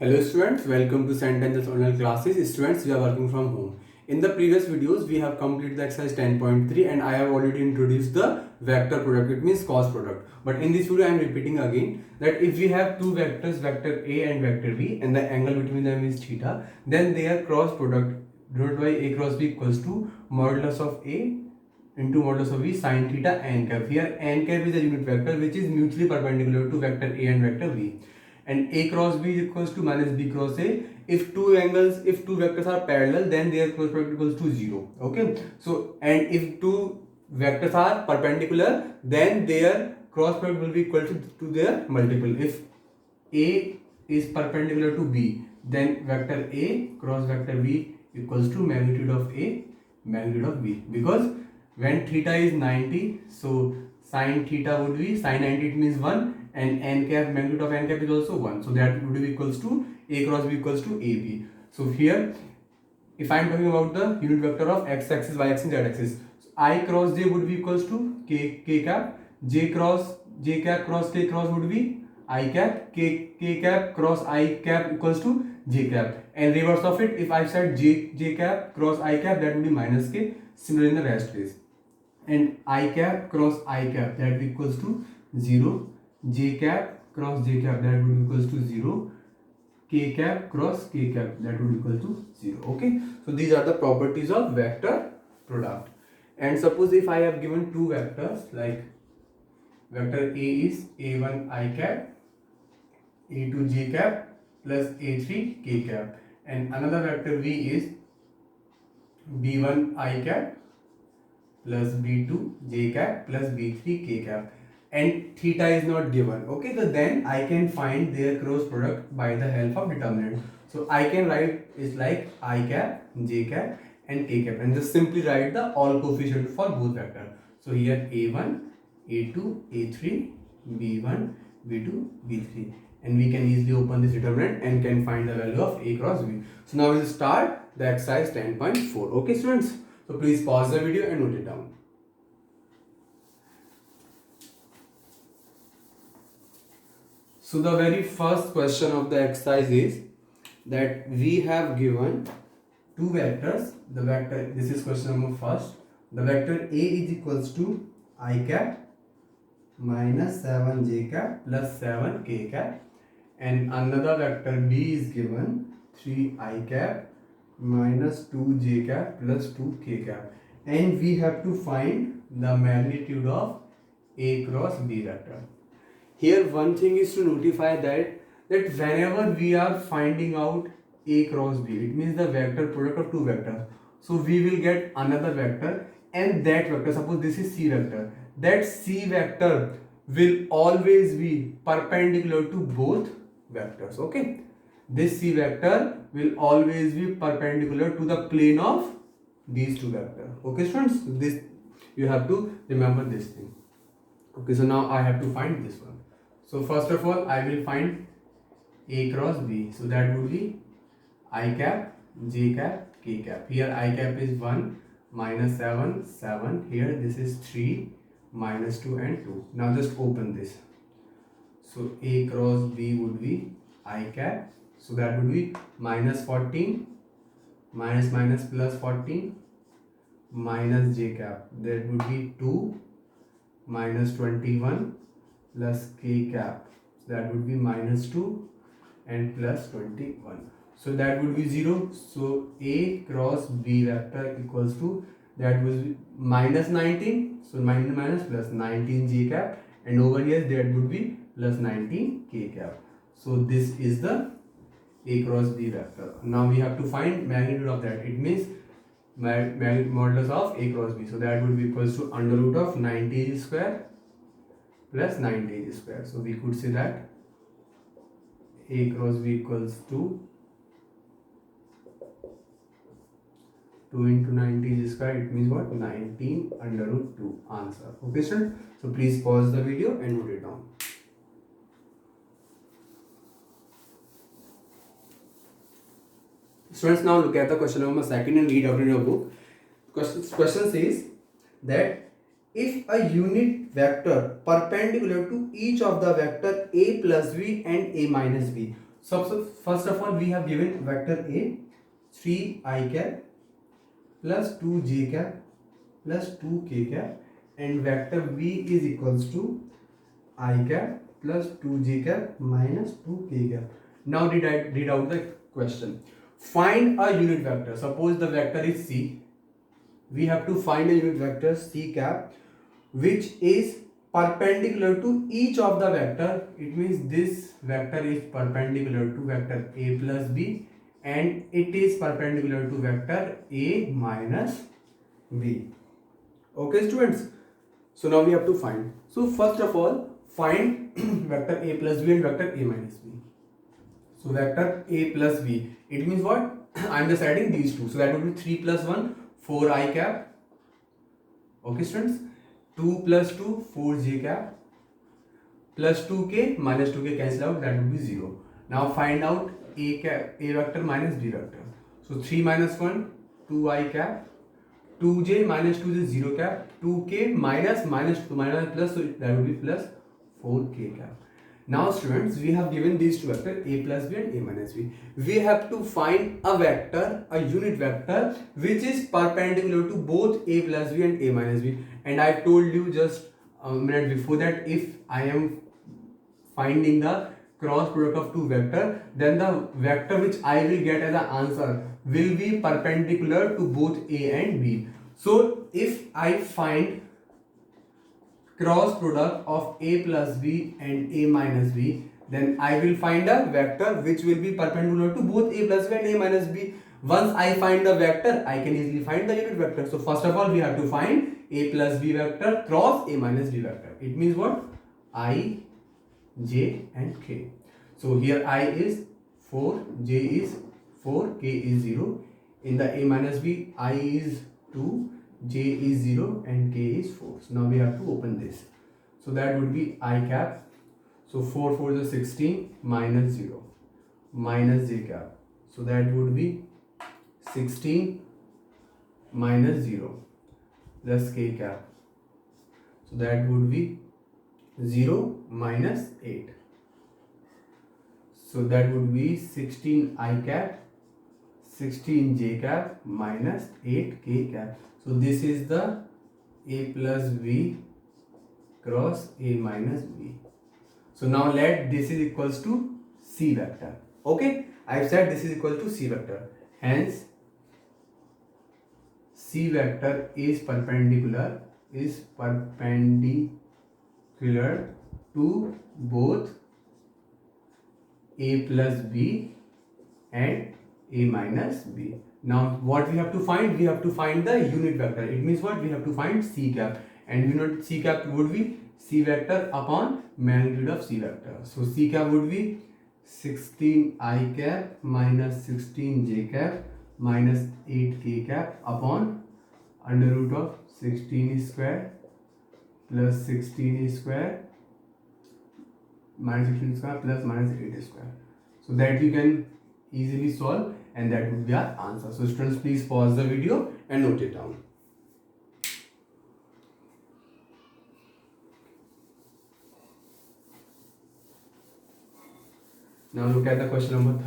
Hello students, welcome to St. Angel's online classes. Students, we are working from home. In the previous videos, we have completed the exercise 10.3 and I have already introduced the vector product, it means cos product. But in this video, I am repeating again that if we have two vectors, vector A and vector B, and the angle between them is theta, then their cross product denoted by A cross B equals to modulus of A into modulus of B sin theta n cap. Here n cap is a unit vector which is mutually perpendicular to vector A and vector B. And A cross B is equals to minus B cross A. If two vectors are parallel, then their cross product equals to 0. Okay. So, and if two vectors are perpendicular, then their cross product will be equal to their multiple. If A is perpendicular to B, then vector A cross vector B equals to magnitude of A, magnitude of B. Because when theta is 90, so sin theta would be sin 90, it means 1, and n cap, magnitude of n cap is also 1. So that would be equals to A cross B equals to AB. So here, if I am talking about the unit vector of x axis, y axis, z axis, so I cross j would be equals to k cap, j cap cross k cross would be I cap, k cap cross I cap equals to j cap, and reverse of it, if I said j cap cross I cap, that would be minus k. Similar in the rest case, and I cap cross I cap, that equals to 0, j cap cross j cap, that would equals to 0, k cap cross k cap, that would equal to 0. Okay, so these are the properties of vector product. And suppose if I have given two vectors, like vector A is a1 I cap, a2 j cap plus a3 k cap, and another vector V is b1 I cap plus b2 j cap plus b3 k cap, and theta is not given. Okay, so then I can find their cross product by the help of determinant. So I can write is like I cap, j cap and k cap, and just simply write the all coefficient for both vector. So here a1, a2, a3, b1, b2, b3, and we can easily open this determinant and can find the value of a cross b. So now we'll start the exercise 10.4. Okay students, so please pause the video and note it down. So the very first question of the exercise is that we have given two vectors. The vector, this is question number first. The vector A is equals to I cap minus 7 j cap plus 7 k cap, and another vector B is given 3 I cap minus 2 j cap plus 2 k cap, and we have to find the magnitude of A cross B vector. Here one thing is to notify that whenever we are finding out A cross B, it means the vector product of two vectors. So we will get another vector, and that vector, suppose this is C vector, that C vector will always be perpendicular to both vectors. Okay, this C vector will always be perpendicular to the plane of these two vectors. Okay students, this you have to remember this thing. Okay, so now I have to find this one. So first of all, I will find A cross B. So that would be I cap, j cap, k cap. Here I cap is 1, minus 7, 7. Here this is 3, minus 2 and 2. Now just open this. So A cross B would be I cap. So that would be minus 14, minus minus plus 14, minus j cap. That would be 2, minus 21 plus k cap, so that would be minus 2 and plus 21, so that would be 0. So A cross B vector equals to, that was minus 19, so minus minus plus 19 j cap, and over here that would be plus 19 k cap. So this is the A cross B vector. Now we have to find magnitude of that. It means modulus of A cross B, so that would be equals to under root of 90 square plus 90 square. So we could say that A cross B equals to 2 into 90 square, it means what? 19 under root 2 answer. Okay sir, so please pause the video and note it down. Students, now look at the question number second and read out in your book. Question says that if a unit vector perpendicular to each of the vector A plus B and A minus B, So first of all, we have given vector A 3 I cap plus 2 j cap plus 2 k cap, and vector B is equals to I cap plus 2 j cap minus 2 k cap. Now read out the question. Find a unit vector. Suppose the vector is C. We have to find a unit vector C cap which is perpendicular to each of the vector. It means this vector is perpendicular to vector A plus B and it is perpendicular to vector A minus B. Okay students, so now we have to find. So first of all, find vector A plus B and vector A minus B. So vector A plus B, it means what? I am just adding these two, so that would be 3 plus 1 4 I cap. Okay students, 2 plus 2 4 j cap plus 2k minus 2k cancel out, that would be 0. Now find out A vector minus B vector. So 3 minus 1 2 I cap, 2j minus 2 is 0 cap, 2k minus 2 minus plus, so that would be plus 4k cap. Now students, we have given these two vectors A plus B and A minus B. We have to find a vector, a unit vector which is perpendicular to both A plus B and A minus B. And I told you just a minute before that if I am finding the cross product of two vectors, then the vector which I will get as an answer will be perpendicular to both A and B. So if I find cross product of A plus B and A minus B, then I will find a vector which will be perpendicular to both A plus B and A minus B. Once I find the vector, I can easily find the unit vector. So first of all, we have to find A plus B vector cross A minus B vector. It means what? I, J and K. So here I is 4, J is 4, K is 0. In the A minus B, I is 2, J is 0 and K is 4. So now we have to open this. So that would be I cap. So 4 4 is 16 minus 0 minus J cap. So that would be 16 minus 0 plus K cap. So that would be 0 minus 8. So that would be 16 I cap, 16 J cap minus 8 K cap. So this is the A plus B cross A minus B. So now let this is equals to C vector. Okay, I have said this is equal to C vector. Hence, C vector is perpendicular to both A plus B and A minus B. Now what we have to find? We have to find the unit vector. It means what? We have to find C cap, and we know C cap would be C vector upon magnitude of C vector. So C cap would be 16 I cap minus 16 J cap minus 8 K cap upon under root of 16 square plus 16 square minus 16 square plus minus 8 square. So that you can easily solve, and that would be our answer. So students, please pause the video and note it down. Now look at the question number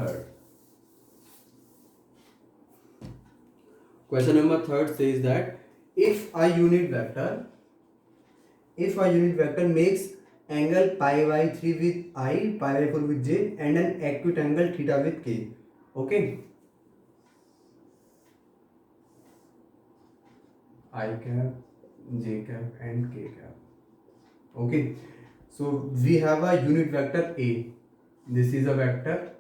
3. Question number 3 says that if a unit vector makes angle pi by 3 with I, pi by 4 with J, and an acute angle theta with K. Okay. I cap, J cap and K cap. Okay. So we have a unit vector A. This is a vector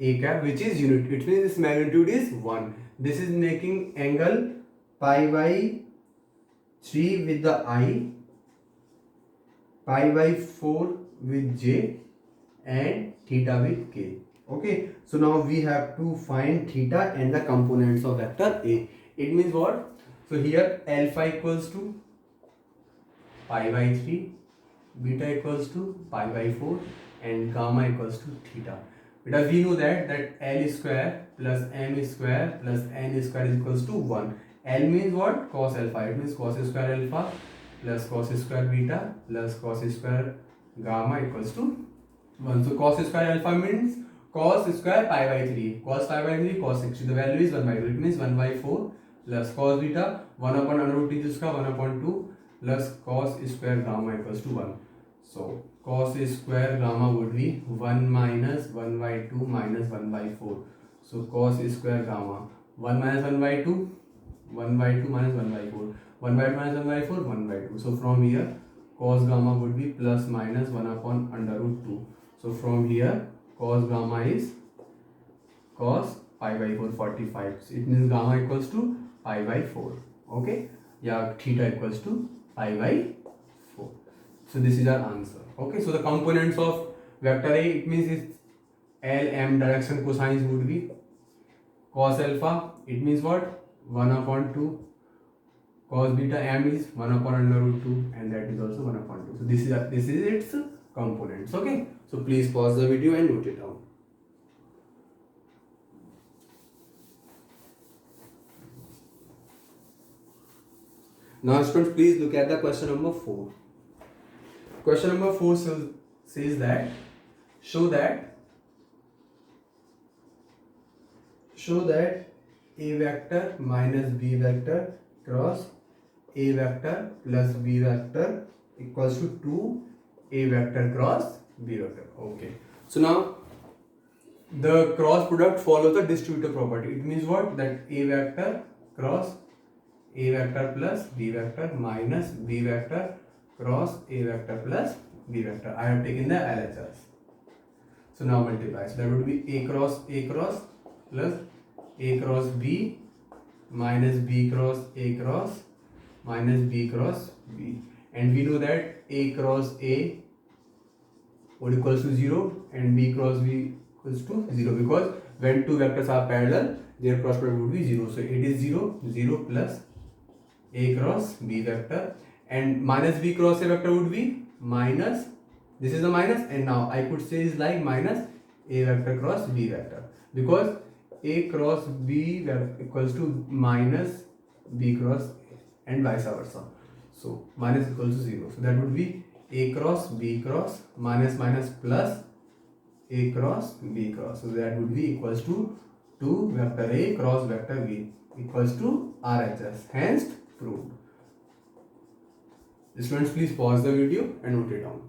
A cap which is unit. It means its magnitude is 1. This is making angle pi by 3 with the I, pi by 4 with J and theta with K. Okay, so now we have to find theta and the components of vector A. It means what? So here alpha equals to pi by 3, beta equals to pi by 4 and gamma equals to theta. Because we know that L square plus M square plus N square is equals to 1. L means what? Cos alpha. It means cos square alpha plus cos square beta plus cos square gamma equals to 1. So cos square alpha means cos square pi by 3. Cos pi by 3, cos 60. The value is 1 by 2. It means 1 by 4 plus cos beta 1 upon under root t square 1 upon 2 plus cos square gamma equals to 1. So cos square gamma would be 1 minus 1 by 2 minus 1 by 4. So cos square gamma 1 minus 1 by 2, 1 by 2 minus 1 by 4. 1 by 2 minus 1 by 4, 1 by 2. So from here cos gamma would be plus minus 1 upon under root 2. So from here cos gamma is cos pi by 4 45. So it means gamma equals to pi by 4. Okay. Yeah, theta equals to pi by 4. So this is our answer. Okay. So the components of vector A, it means its L, M direction cosines would be cos alpha. It means what? 1 upon 2. Cos beta M is 1 upon under root 2 and that is also 1 upon 2. So this is its components. Okay. So please pause the video and note it down. Now students, please look at the question number 4. Question number 4 says that show that A vector minus B vector cross A vector plus B vector equals to 2 A vector cross B vector. Okay. So now the cross product follows the distributive property. It means what? That A vector cross A vector plus B vector minus B vector cross A vector plus B vector. I have taken the LHS. So now multiply. So that would be A cross plus A cross B minus B cross A cross minus B cross B. And we know that A cross A would equals to 0 and B cross B equals to 0 because when two vectors are parallel, their cross product would be 0. So it is 0, 0 plus A cross B vector and minus B cross A vector would be minus, this is the minus and now I could say is like minus A vector cross B vector because A cross B vector equals to minus B cross A and vice versa. So minus equals to 0. So that would be A cross B cross minus minus plus A cross B cross. So that would be equals to 2 vector A cross vector B equals to RHS. Hence proved. Students, please pause the video and note it down.